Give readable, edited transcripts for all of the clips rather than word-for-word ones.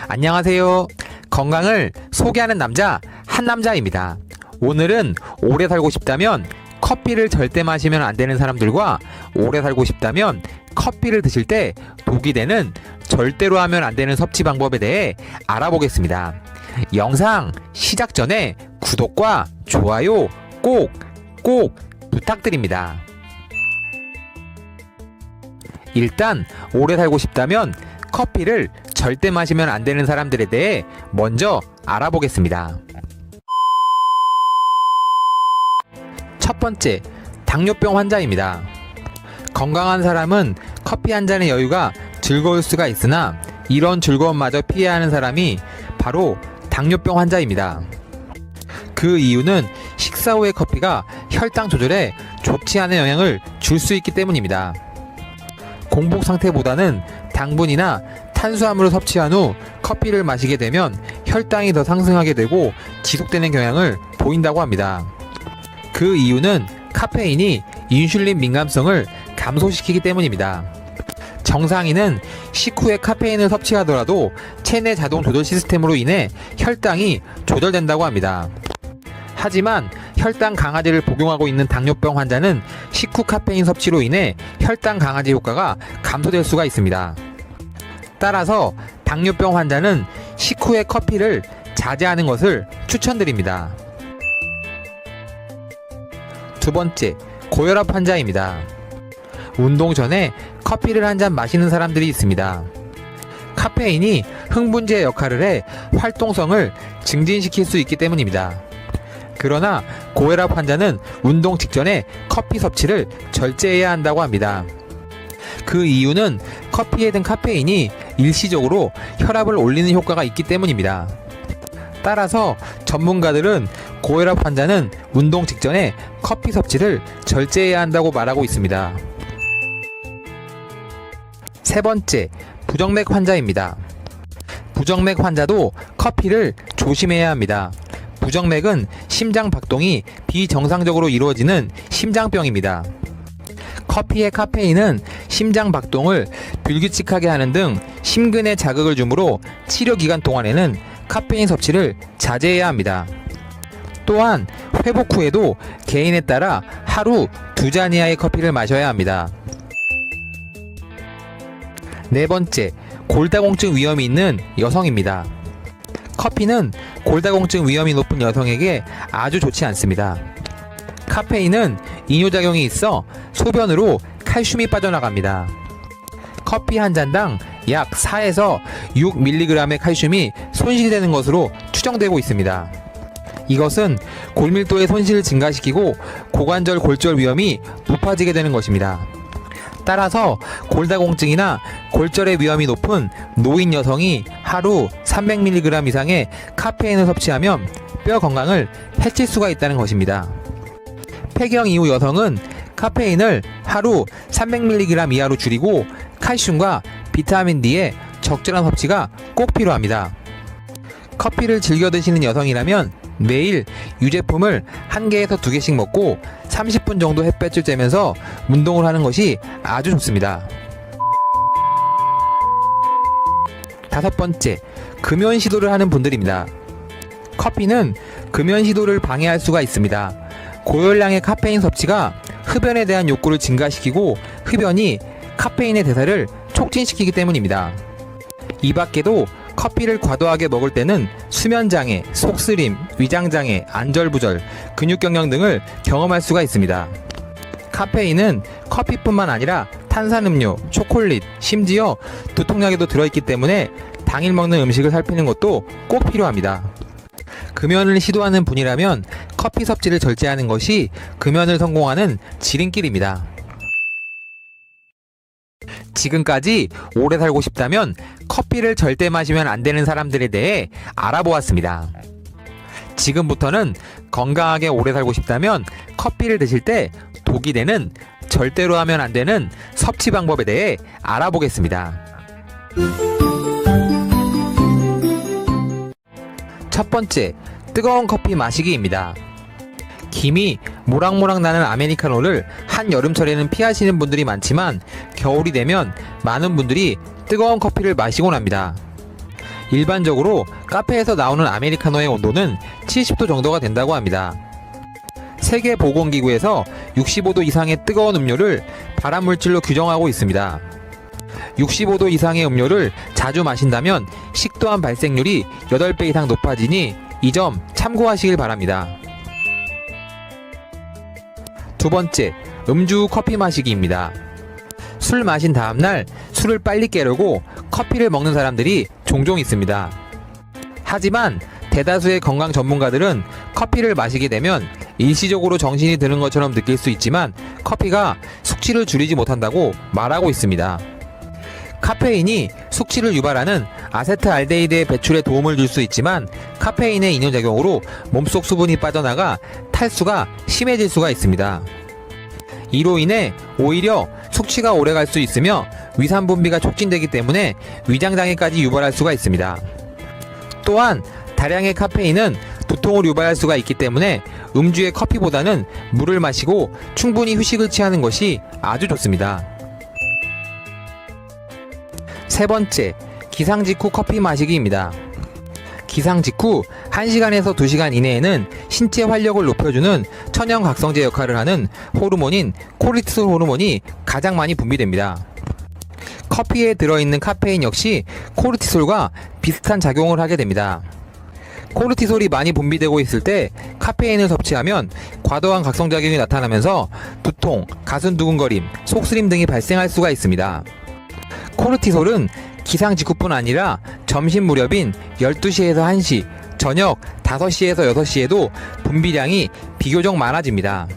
안녕하세요. 건강을 소개하는 남자 한남자입니다. 오늘은 오래 살고 싶다면 커피를 절대 마시면 안 되는 사람들과 오래 살고 싶다면 커피를 드실 때 독이 되는 절대로 하면 안 되는 섭취 방법에 대해 알아보겠습니다. 영상 시작 전에 구독과 좋아요 꼭 부탁드립니다. 일단 오래 살고 싶다면 커피를 절대 마시면 안 되는 사람들에 대해 먼저 알아보겠습니다. 첫 번째, 당뇨병 환자입니다. 건강한 사람은 커피 한 잔의 여유가 즐거울 수가 있으나 이런 즐거움마저 피해야 하는 사람이 바로 당뇨병 환자입니다. 그 이유는 식사 후의 커피가 혈당 조절에 좋지 않은 영향을 줄 수 있기 때문입니다. 공복 상태보다는 당분이나 탄수화물을 섭취한 후 커피를 마시게 되면 혈당이 더 상승하게 되고 지속되는 경향을 보인다고 합니다. 그 이유는 카페인이 인슐린 민감성을 감소시키기 때문입니다. 정상인은 식후에 카페인을 섭취하더라도 체내 자동 조절 시스템으로 인해 혈당이 조절된다고 합니다. 하지만 혈당 강화제를 복용하고 있는 당뇨병 환자는 식후 카페인 섭취로 인해 혈당 강화제 효과가 감소될 수가 있습니다. 따라서 당뇨병 환자는 식후에 커피를 자제하는 것을 추천드립니다. 두 번째, 고혈압 환자입니다. 운동 전에 커피를 한 잔 마시는 사람들이 있습니다. 카페인이 흥분제 역할을 해 활동성을 증진시킬 수 있기 때문입니다. 그러나 고혈압 환자는 운동 직전에 커피 섭취를 절제해야 한다고 합니다. 그 이유는 커피에 든 카페인이 일시적으로 혈압을 올리는 효과가 있기 때문입니다. 따라서 전문가들은 고혈압 환자는 운동 직전에 커피 섭취를 절제해야 한다고 말하고 있습니다. 세 번째, 부정맥 환자입니다. 부정맥 환자도 커피를 조심해야 합니다. 부정맥은 심장 박동이 비정상적으로 이루어지는 심장병입니다. 커피의 카페인은 심장 박동을 불규칙하게 하는 등 심근에 자극을 주므로 치료 기간 동안에는 카페인 섭취를 자제해야 합니다. 또한 회복 후에도 개인에 따라 하루 2잔 이하의 커피를 마셔야 합니다. 네 번째, 골다공증 위험이 있는 여성입니다. 커피는 골다공증 위험이 높은 여성에게 아주 좋지 않습니다. 카페인은 이뇨작용이 있어 소변으로 칼슘이 빠져나갑니다. 커피 한 잔당 약 4에서 6mg의 칼슘이 손실되는 것으로 추정되고 있습니다. 이것은 골밀도의 손실을 증가시키고 고관절 골절 위험이 높아지게 되는 것입니다. 따라서 골다공증이나 골절의 위험이 높은 노인 여성이 하루 300mg 이상의 카페인을 섭취하면 뼈 건강을 해칠 수가 있다는 것입니다. 폐경 이후 여성은 카페인을 하루 300mg 이하로 줄이고 칼슘과 비타민 D의 적절한 섭취가 꼭 필요합니다. 커피를 즐겨 드시는 여성이라면 매일 유제품을 1개에서 2개씩 먹고 30분 정도 햇볕을 쬐면서 운동을 하는 것이 아주 좋습니다. 다섯 번째, 금연 시도를 하는 분들입니다. 커피는 금연 시도를 방해할 수가 있습니다. 고열량의 카페인 섭취가 흡연에 대한 욕구를 증가시키고 흡연이 카페인의 대사를 촉진시키기 때문입니다. 이 밖에도 커피를 과도하게 먹을 때는 수면장애, 속쓰림, 위장장애, 안절부절, 근육경련 등을 경험할 수가 있습니다. 카페인은 커피뿐만 아니라 탄산음료, 초콜릿, 심지어 두통약에도 들어있기 때문에 당일 먹는 음식을 살피는 것도 꼭 필요합니다. 금연을 시도하는 분이라면 커피 섭취를 절제하는 것이 금연을 성공하는 지름길입니다. 지금까지 오래 살고 싶다면 커피를 절대 마시면 안 되는 사람들에 대해 알아보았습니다. 지금부터는 건강하게 오래 살고 싶다면 커피를 드실 때 독이 되는 절대로 하면 안 되는 섭취 방법에 대해 알아보겠습니다. 첫 번째, 뜨거운 커피 마시기입니다. 김이 모락모락 나는 아메리카노를 한여름철에는 피하시는 분들이 많지만 겨울이 되면 많은 분들이 뜨거운 커피를 마시곤 합니다. 일반적으로 카페에서 나오는 아메리카노의 온도는 70도 정도가 된다고 합니다. 세계보건기구에서 65도 이상의 뜨거운 음료를 발암물질로 규정하고 있습니다. 65도 이상의 음료를 자주 마신다면 식도암 발생률이 8배 이상 높아지니 이 점 참고하시길 바랍니다. 두 번째, 음주 후 커피 마시기입니다. 술 마신 다음날 술을 빨리 깨려고 커피를 먹는 사람들이 종종 있습니다. 하지만 대다수의 건강 전문가들은 커피를 마시게 되면 일시적으로 정신이 드는 것처럼 느낄 수 있지만 커피가 숙취를 줄이지 못한다고 말하고 있습니다. 카페인이 숙취를 유발하는 아세트알데히드의 배출에 도움을 줄 수 있지만 카페인의 이뇨작용으로 몸속 수분이 빠져나가 탈수가 심해질 수가 있습니다. 이로 인해 오히려 숙취가 오래갈 수 있으며 위산 분비가 촉진되기 때문에 위장장애까지 유발할 수가 있습니다. 또한 다량의 카페인은 두통을 유발할 수가 있기 때문에 음주의 커피보다는 물을 마시고 충분히 휴식을 취하는 것이 아주 좋습니다. 세 번째, 기상 직후 커피 마시기입니다. 기상 직후 1시간에서 2시간 이내에는 신체 활력을 높여주는 천연각성제 역할을 하는 호르몬인 코르티솔 호르몬이 가장 많이 분비됩니다. 커피에 들어있는 카페인 역시 코르티솔과 비슷한 작용을 하게 됩니다. 코르티솔이 많이 분비되고 있을 때 카페인을 섭취하면 과도한 각성작용이 나타나면서 두통, 가슴 두근거림, 속쓰림 등이 발생할 수가 있습니다. 코르티솔은 기상 직후뿐 아니라 점심 무렵인 12시에서 1시, 저녁 5시에서 6시에도 분비량이 비교적 많아집니다.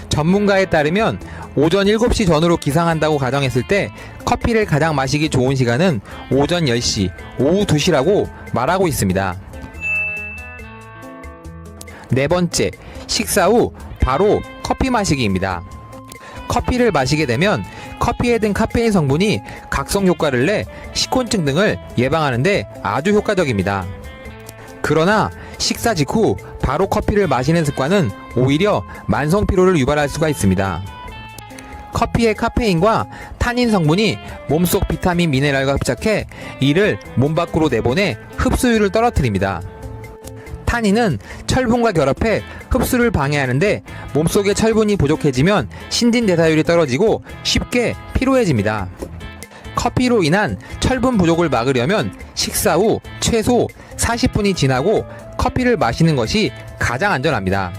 전문가에 따르면 오전 7시 전후로 기상한다고 가정했을 때 커피를 가장 마시기 좋은 시간은 오전 10시, 오후 2시라고 말하고 있습니다. 네 번째, 식사 후 바로 커피 마시기입니다. 커피를 마시게 되면 커피에 든 카페인 성분이 각성 효과를 내 식곤증 등을 예방하는데 아주 효과적입니다. 그러나 식사 직후 바로 커피를 마시는 습관은 오히려 만성 피로를 유발할 수가 있습니다. 커피의 카페인과 타닌 성분이 몸속 비타민 미네랄과 흡착해 이를 몸 밖으로 내보내 흡수율을 떨어뜨립니다. 타닌은 철분과 결합해 흡수를 방해하는데 몸속에 철분이 부족해지면 신진대사율이 떨어지고 쉽게 피로해집니다. 커피로 인한 철분 부족을 막으려면 식사 후 최소 40분이 지나고 커피를 마시는 것이 가장 안전합니다.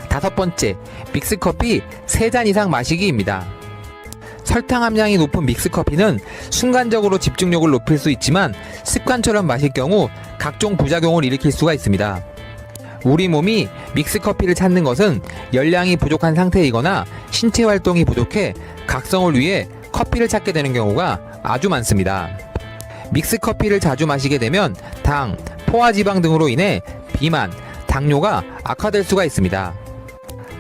다섯 번째, 믹스커피 3잔 이상 마시기입니다. 설탕 함량이 높은 믹스커피는 순간적으로 집중력을 높일 수 있지만 습관처럼 마실 경우 각종 부작용을 일으킬 수가 있습니다. 우리 몸이 믹스커피를 찾는 것은 열량이 부족한 상태이거나 신체 활동이 부족해 각성을 위해 커피를 찾게 되는 경우가 아주 많습니다. 믹스커피를 자주 마시게 되면 당, 포화지방 등으로 인해 비만, 당뇨가 악화될 수가 있습니다.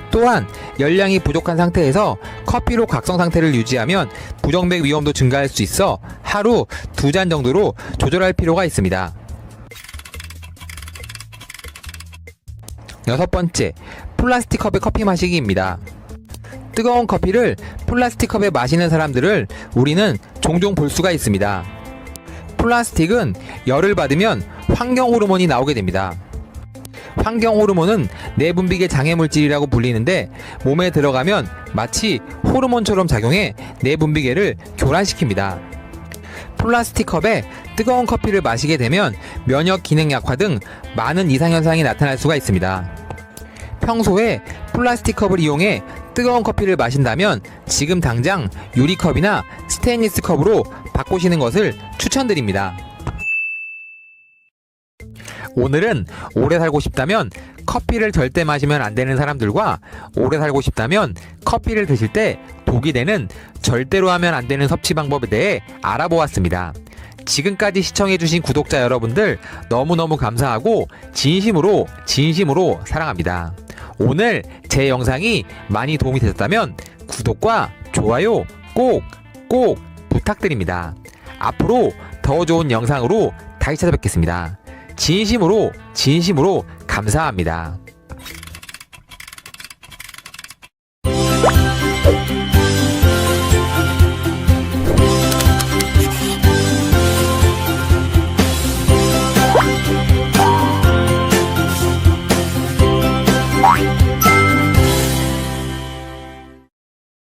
또한 열량이 부족한 상태에서 커피로 각성 상태를 유지하면 부정맥 위험도 증가할 수 있어 하루 2잔 정도로 조절할 필요가 있습니다. 여섯 번째, 플라스틱 컵에 커피 마시기입니다. 뜨거운 커피를 플라스틱 컵에 마시는 사람들을 우리는 종종 볼 수가 있습니다. 플라스틱은 열을 받으면 환경 호르몬이 나오게 됩니다. 환경 호르몬은 내분비계 장애물질이라고 불리는데 몸에 들어가면 마치 호르몬처럼 작용해 내분비계를 교란시킵니다. 플라스틱 컵에 뜨거운 커피를 마시게 되면 면역 기능 약화 등 많은 이상현상이 나타날 수가 있습니다. 평소에 플라스틱 컵을 이용해 뜨거운 커피를 마신다면 지금 당장 유리컵이나 스테인리스 컵으로 바꾸시는 것을 추천드립니다. 오늘은 오래 살고 싶다면 커피를 절대 마시면 안 되는 사람들과 오래 살고 싶다면 커피를 드실 때 독이 되는 절대로 하면 안 되는 섭취 방법에 대해 알아보았습니다. 지금까지 시청해주신 구독자 여러분들 너무너무 감사하고 진심으로 사랑합니다. 오늘 제 영상이 많이 도움이 되셨다면 구독과 좋아요 꼭 부탁드립니다. 앞으로 더 좋은 영상으로 다시 찾아뵙겠습니다. 진심으로 감사합니다.